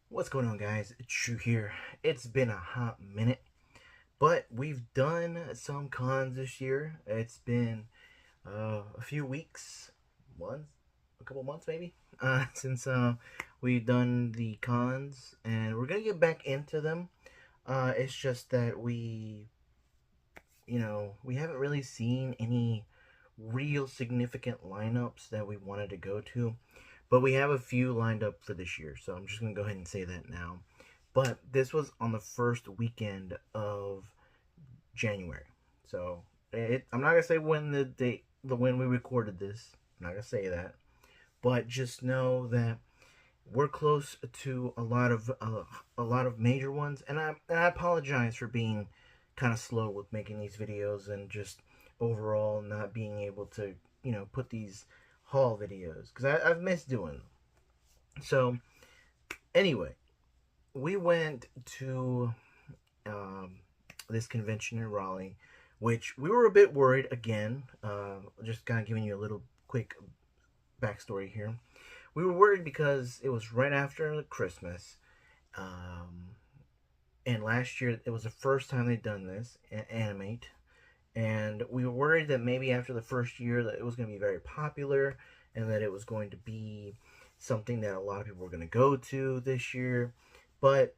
What's going on, guys? It's True here. It's been a hot minute, but we've done some cons this year. It's been a few weeks, months, a couple months maybe, since we've done the cons, and we're gonna get back into them. It's just that we haven't really seen any real significant lineups that we wanted to go to, but we have a few lined up for this year. So I'm just gonna go ahead and say that now. But this was on the first weekend of January. So I'm not gonna say when when we recorded this. I'm not gonna say that, but just know that we're close to a lot of major ones, and I apologize for being kind of slow with making these videos and just overall not being able to put these haul videos because I've missed doing them. So anyway, we went to um, this convention in Raleigh, which we were a bit worried again. Just kind of giving you a little quick backstory here. We were worried because it was right after Christmas, um, and last year it was the first time they'd done this, Animate, and we were worried that maybe after the first year that it was going to be very popular and that it was going to be something that a lot of people were going to go to this year. But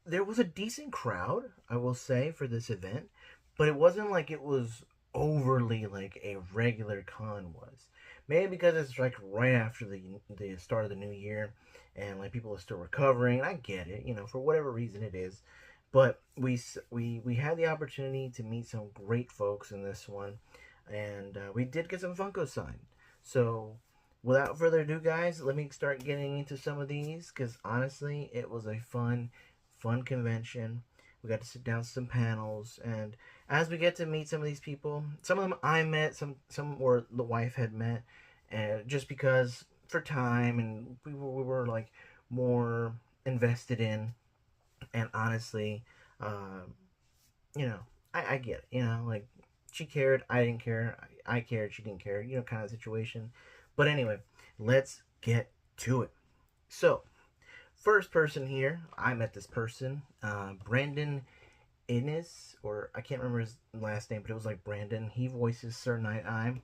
there was a decent crowd, I will say, for this event, but it wasn't like it was overly like a regular con was. Maybe because it's like right after the start of the new year, and like people are still recovering. I get it, for whatever reason it is. But we had the opportunity to meet some great folks in this one, and we did get some Funko signed. So without further ado, guys, let me start getting into some of these because honestly, it was a fun convention. We got to sit down some panels, and as we get to meet some of these people, some of them I met, some were the wife had met, and just because for time, and we were like more invested in, and honestly, uh, you know, I get it, like she cared, I didn't care, I cared, she didn't care, kind of situation. But anyway, let's get to it. So first person here, I met this person, Brandon Innes, or I can't remember his last name, but it was like Brandon. He voices Sir Night Eye,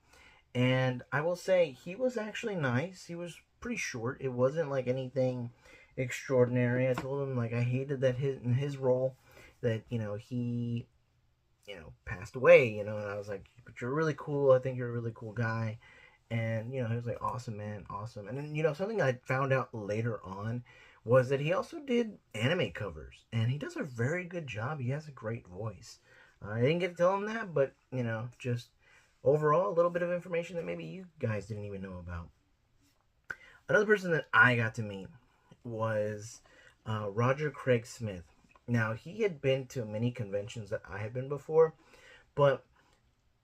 and I will say he was actually nice. He was pretty short. It wasn't like anything extraordinary. I told him like I hated that in his role that he passed away. And I was like, but you're really cool. I think you're a really cool guy. And he was like, awesome, man, awesome. And then something I found out later on was that he also did anime covers, and he does a very good job. He has a great voice. I didn't get to tell him that, but just overall, a little bit of information that maybe you guys didn't even know about. Another person that I got to meet was Roger Craig Smith. Now, he had been to many conventions that I had been before, but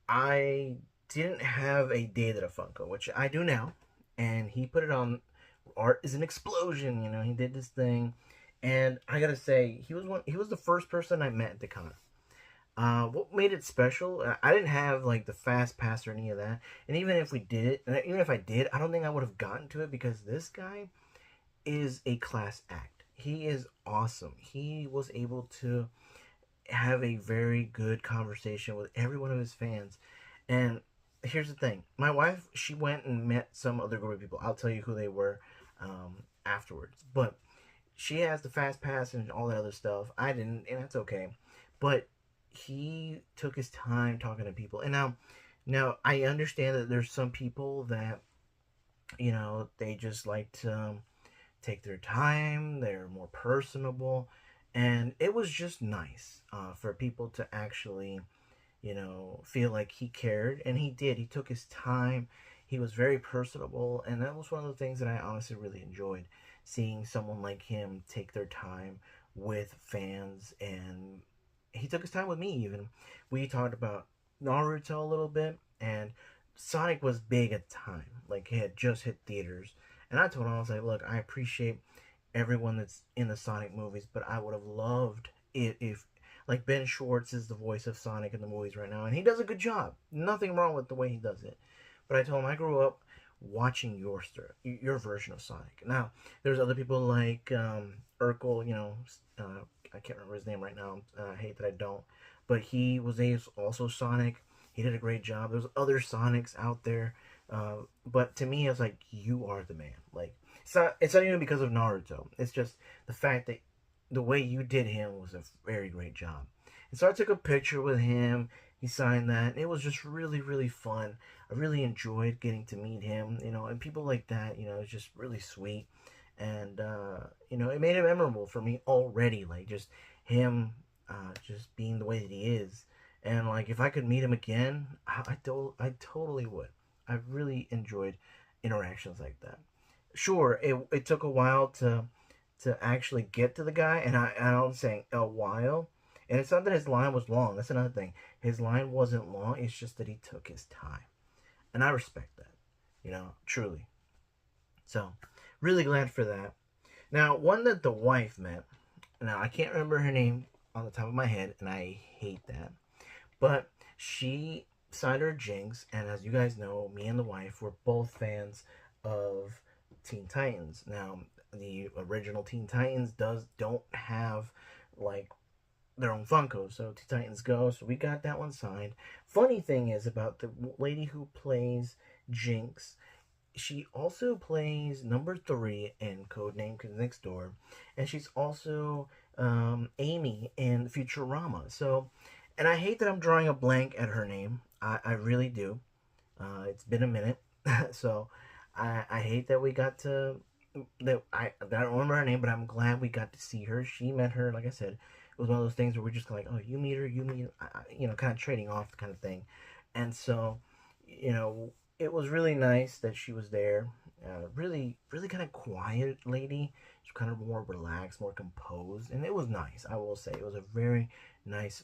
I didn't have a day that a Funko, which I do now, and he put it on. Art is an explosion, he did this thing, and I gotta say, he was the first person I met at the con. What made it special? I didn't have like the fast pass or any of that, and even if we did it, and even if I did, I don't think I would have gotten to it because this guy is a class act. He is awesome. He was able to have a very good conversation with every one of his fans. And here's the thing, my wife, she went and met some other group of people. I'll tell you who they were afterwards. But she has the fast pass and all that other stuff. I didn't, and that's okay. But he took his time talking to people. And now I understand that there's some people that they just like to take their time. They're more personable, and it was just nice for people to actually feel like he cared, and he did. He took his time. He was very personable, and that was one of the things that I honestly really enjoyed, seeing someone like him take their time with fans. And he took his time with me. Even we talked about Naruto a little bit, and Sonic was big at the time. Like, it had just hit theaters, and I told him, I was like, look, I appreciate everyone that's in the Sonic movies, but I would have loved it if like Ben Schwartz is the voice of Sonic in the movies right now, and he does a good job. Nothing wrong with the way he does it. But I told him I grew up watching your version of Sonic. Now, there's other people like Urkel, I can't remember his name right now. I hate that I don't. But he was also Sonic. He did a great job. There's other Sonics out there. But to me, it's like, you are the man. Like, it's not even because of Naruto. It's just the fact that the way you did him was a very great job. And so I took a picture with him. He signed that. It was just really, really fun. I really enjoyed getting to meet him, and people like that, it's just really sweet. And, it made it memorable for me already. Like, just him, just being the way that he is. And, like, if I could meet him again, I totally would. I really enjoyed interactions like that. Sure, it took a while to actually get to the guy, and I'm saying a while. And it's not that his line was long. That's another thing. His line wasn't long. It's just that he took his time, and I respect that. Truly. So, really glad for that. Now, one that the wife met. Now, I can't remember her name on the top of my head, and I hate that. But she signed her Jinx, and as you guys know, me and the wife were both fans of Teen Titans. Now, the original Teen Titans don't have like their own Funko, so Teen Titans Go. So we got that one signed. Funny thing is about the lady who plays Jinx. She also plays number 3 in Codename Next Door, and she's also Amy in Futurama. So, and I hate that I'm drawing a blank at her name. I really do. It's been a minute, so I hate that we got to that. I don't remember her name, but I'm glad we got to see her. She met her, like I said. It was one of those things where we're just like, oh, you meet her, you meet, kind of trading off kind of thing, and so, it was really nice that she was there. Really, really kind of quiet lady. She's kind of more relaxed, more composed, and it was nice. I will say it was a very nice,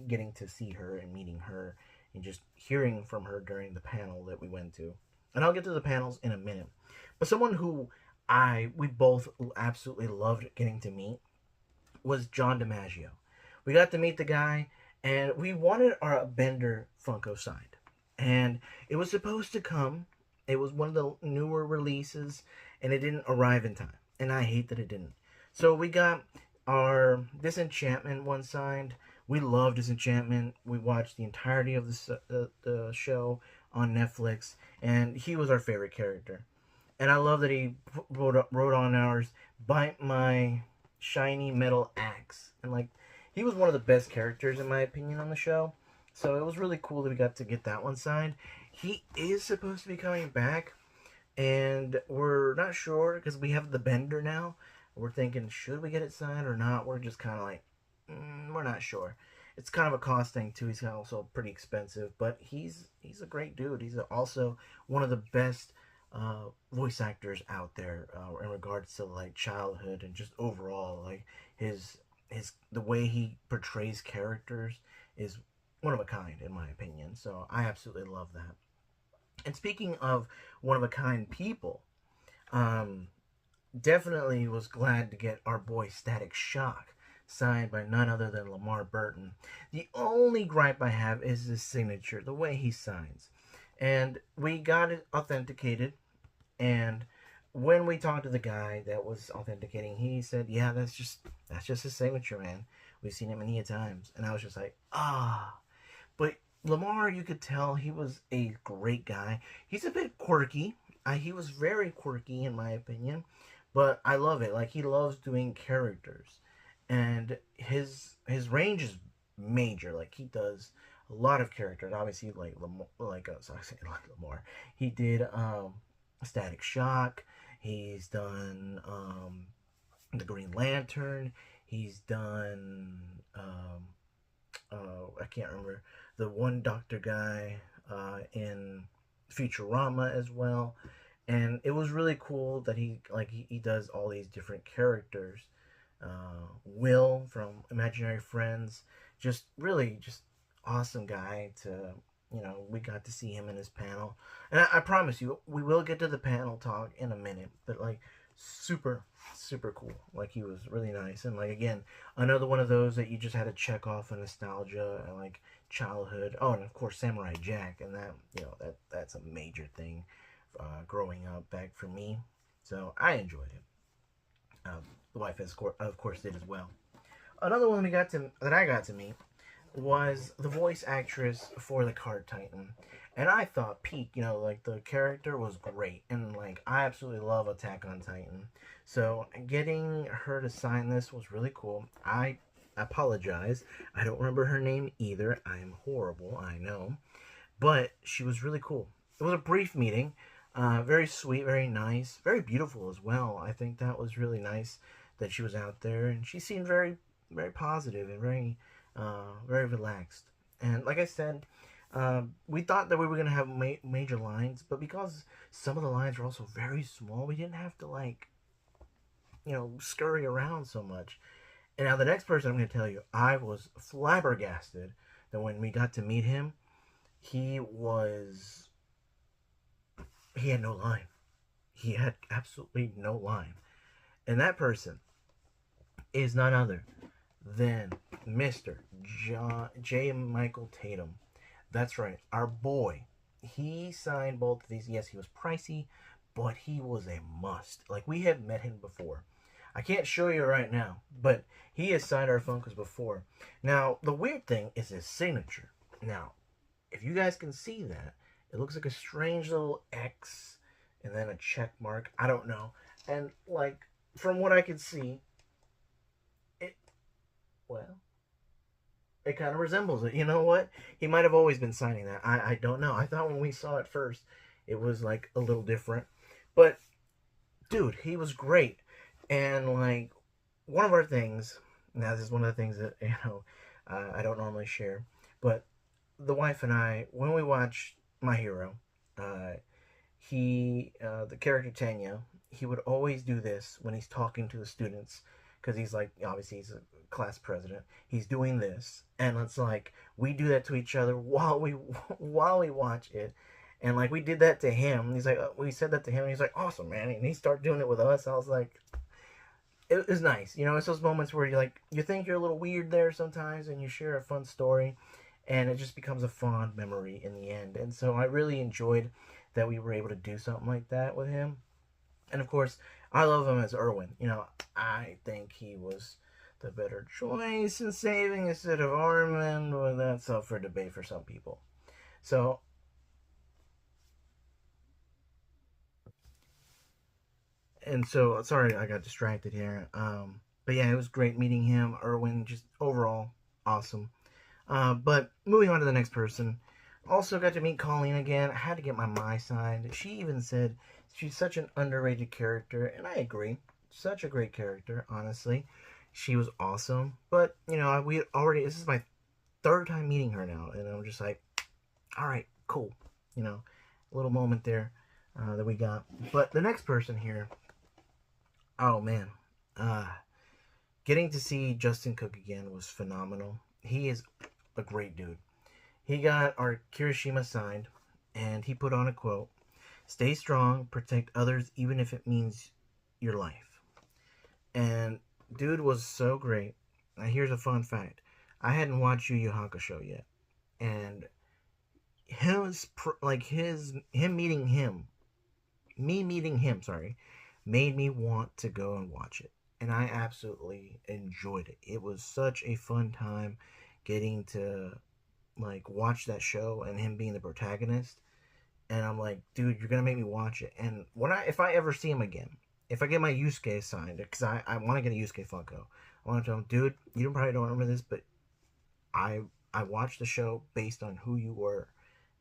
getting to see her and meeting her and just hearing from her during the panel that we went to. And I'll get to the panels in a minute. But someone who we both absolutely loved getting to meet was John DiMaggio. We got to meet the guy, and we wanted our Bender Funko signed. And it was supposed to come. It was one of the newer releases, and it didn't arrive in time. And I hate that it didn't. So we got our Disenchantment one signed. We love Disenchantment. We watched the entirety of the show on Netflix, and he was our favorite character. And I love that he wrote on ours, "Bite my shiny metal axe." And like, he was one of the best characters in my opinion on the show. So it was really cool that we got to get that one signed. He is supposed to be coming back, and we're not sure because we have the Bender now. We're thinking, should we get it signed or not? We're just kind of like, we're not sure. It's kind of a cost thing too. He's also pretty expensive, but he's a great dude. He's also one of the best voice actors out there in regards to like childhood and just overall, like his the way he portrays characters is one of a kind in my opinion. So I absolutely love that. And speaking of one of a kind people, definitely was glad to get our boy Static Shock signed by none other than Lamar Burton. The only gripe I have is his signature, the way he signs. And we got it authenticated, and when we talked to the guy that was authenticating, he said, "Yeah, that's just his signature, man. We've seen it many a times." And I was just like, ah. But Lamar, you could tell he was a great guy. He's a bit quirky. He was very quirky in my opinion, but I love it. Like, he loves doing characters, and his range is major. Like, he does a lot of characters. Obviously, like Lamar, sorry, like Lamar. He did Static Shock. He's done the Green Lantern. He's done I can't remember, the one doctor guy in Futurama as well. And it was really cool that he does all these different characters. Will from Imaginary Friends, just really just awesome guy to, we got to see him in his panel. And I promise you, we will get to the panel talk in a minute, but like, super, super cool. Like, he was really nice. And like, again, another one of those that you just had to check off a nostalgia and like childhood. Oh, and of course Samurai Jack, and that that's a major thing growing up back for me. So I enjoyed it. The wife, of course, did as well. Another one that I got to meet was the voice actress for the Card Titan. And I thought Peak, like the character was great. And like I absolutely love Attack on Titan. So getting her to sign this was really cool. I apologize. I don't remember her name either. I am horrible, I know. But she was really cool. It was a brief meeting. Very sweet, very nice, very beautiful as well. I think that was really nice that she was out there, and she seemed very, very positive and very relaxed. And like I said, we thought that we were gonna have major lines, but because some of the lines were also very small, we didn't have to like, scurry around so much. And now the next person I'm gonna tell you, I was flabbergasted that when we got to meet him, he was he had no line. He had absolutely no line. And that person is none other than Mr. J. Michael Tatum. That's right, our boy. He signed both of these. Yes, he was pricey, but he was a must. Like, we have met him before. I can't show you right now, but he has signed our Funkos before. Now, the weird thing is his signature. Now, if you guys can see that, it looks like a strange little X and then a check mark. I don't know. And, like, from what I can see, well, it kind of resembles it. You know what? He might have always been signing that. I don't know. I thought when we saw it first, it was, like, a little different. But, dude, he was great. And, like, one of our things, now this is one of the things that, I don't normally share, but the wife and I, when we watch My Hero, the character Tanya, he would always do this when he's talking to the students, because he's like, obviously he's a class president. He's doing this, and it's like we do that to each other while we watch it, and like we did that to him. He's like, we said that to him, and he's like, awesome, man, and he started doing it with us. I was like, it was nice, it's those moments where you think you're a little weird there sometimes, and you share a fun story, and it just becomes a fond memory in the end. And so I really enjoyed that we were able to do something like that with him. And of course, I love him as Irwin. I think he was the better choice in saving instead of Armin, but that's up for debate for some people. So, sorry, I got distracted here. But yeah, it was great meeting him. Irwin, just overall awesome. But moving on to the next person. Also got to meet Colleen again. I had to get my Mai signed. She even said she's such an underrated character, and I agree. Such a great character, honestly. She was awesome. But, this is my third time meeting her now, and I'm just like, all right, cool. A little moment there that we got. But the next person here, oh man, getting to see Justin Cook again was phenomenal. He is a great dude. He got our Kirishima signed, and he put on a quote, "Stay strong, protect others, even if it means your life." And dude was so great. Now here's a fun fact. I hadn't watched Yu Yu Hakusho yet. And me meeting him, sorry, made me want to go and watch it. And I absolutely enjoyed it. It was such a fun time getting to like watch that show and him being the protagonist. And I'm like, dude, you're gonna make me watch it. And if I ever see him again, if I get my Yusuke signed, because I want to get a Yusuke Funko, I want to tell him, dude, you probably don't remember this, but I watched the show based on who you were,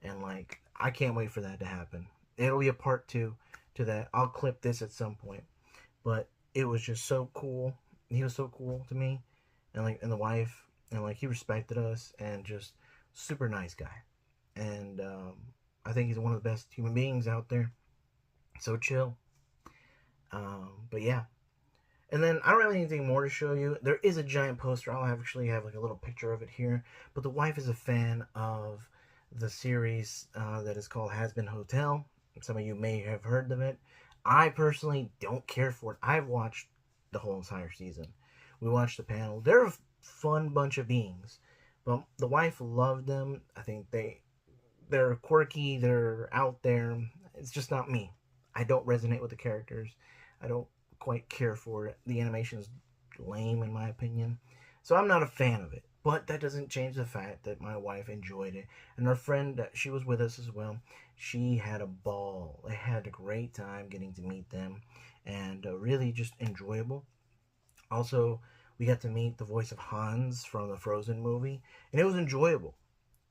and like I can't wait for that to happen. It'll be a part 2 to that. I'll clip this at some point, but it was just so cool. He was so cool to me, and the wife, and like he respected us, and just super nice guy. And I think he's one of the best human beings out there. So chill. But yeah. And then I don't have anything more to show you. There is a giant poster. I'll actually have like a little picture of it here. But the wife is a fan of the series that is called HAZBIN Hotel. Some of you may have heard of it. I personally don't care for it. I've watched the whole entire season. We watched the panel. They're a fun bunch of beings. But the wife loved them. I think they're quirky, they're out there. It's just not me. I don't resonate with the characters. I don't quite care for it. The animation's lame in my opinion. So I'm not a fan of it. But that doesn't change the fact that my wife enjoyed it. And our friend, she was with us as well. She had a ball. They had a great time getting to meet them. And really just enjoyable. Also, we got to meet the voice of Hans from the Frozen movie. And it was enjoyable.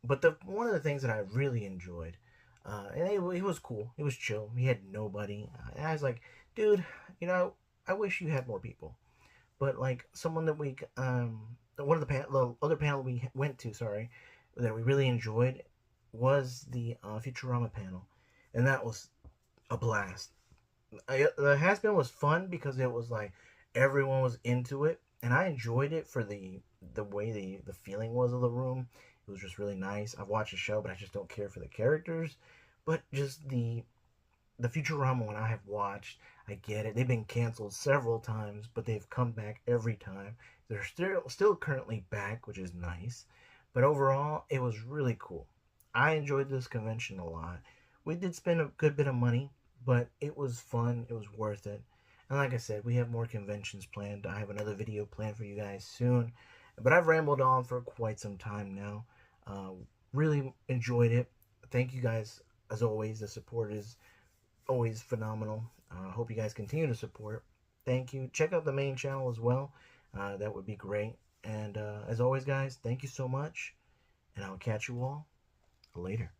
But one of the things that I really enjoyed, and it was cool. It was chill. He had nobody. And I was like, dude, you know, I wish you had more people. But like someone that one of the other panel we went to, sorry, that we really enjoyed was the Futurama panel, and that was a blast. The Has-Been was fun because it was like everyone was into it, and I enjoyed it for the way the feeling was of the room. It was just really nice. I've watched the show, but I just don't care for the characters. But just the Futurama one I have watched, I get it. They've been canceled several times, but they've come back every time. They're still currently back, which is nice. But overall, it was really cool. I enjoyed this convention a lot. We did spend a good bit of money, but it was fun. It was worth it. And like I said, we have more conventions planned. I have another video planned for you guys soon. But I've rambled on for quite some time now. Uh, really enjoyed it. Thank you guys, as always. The support is always phenomenal. I hope you guys continue to support. Thank you. Check out the main channel as well. That would be great. And as always, guys, thank you so much. And I'll catch you all later.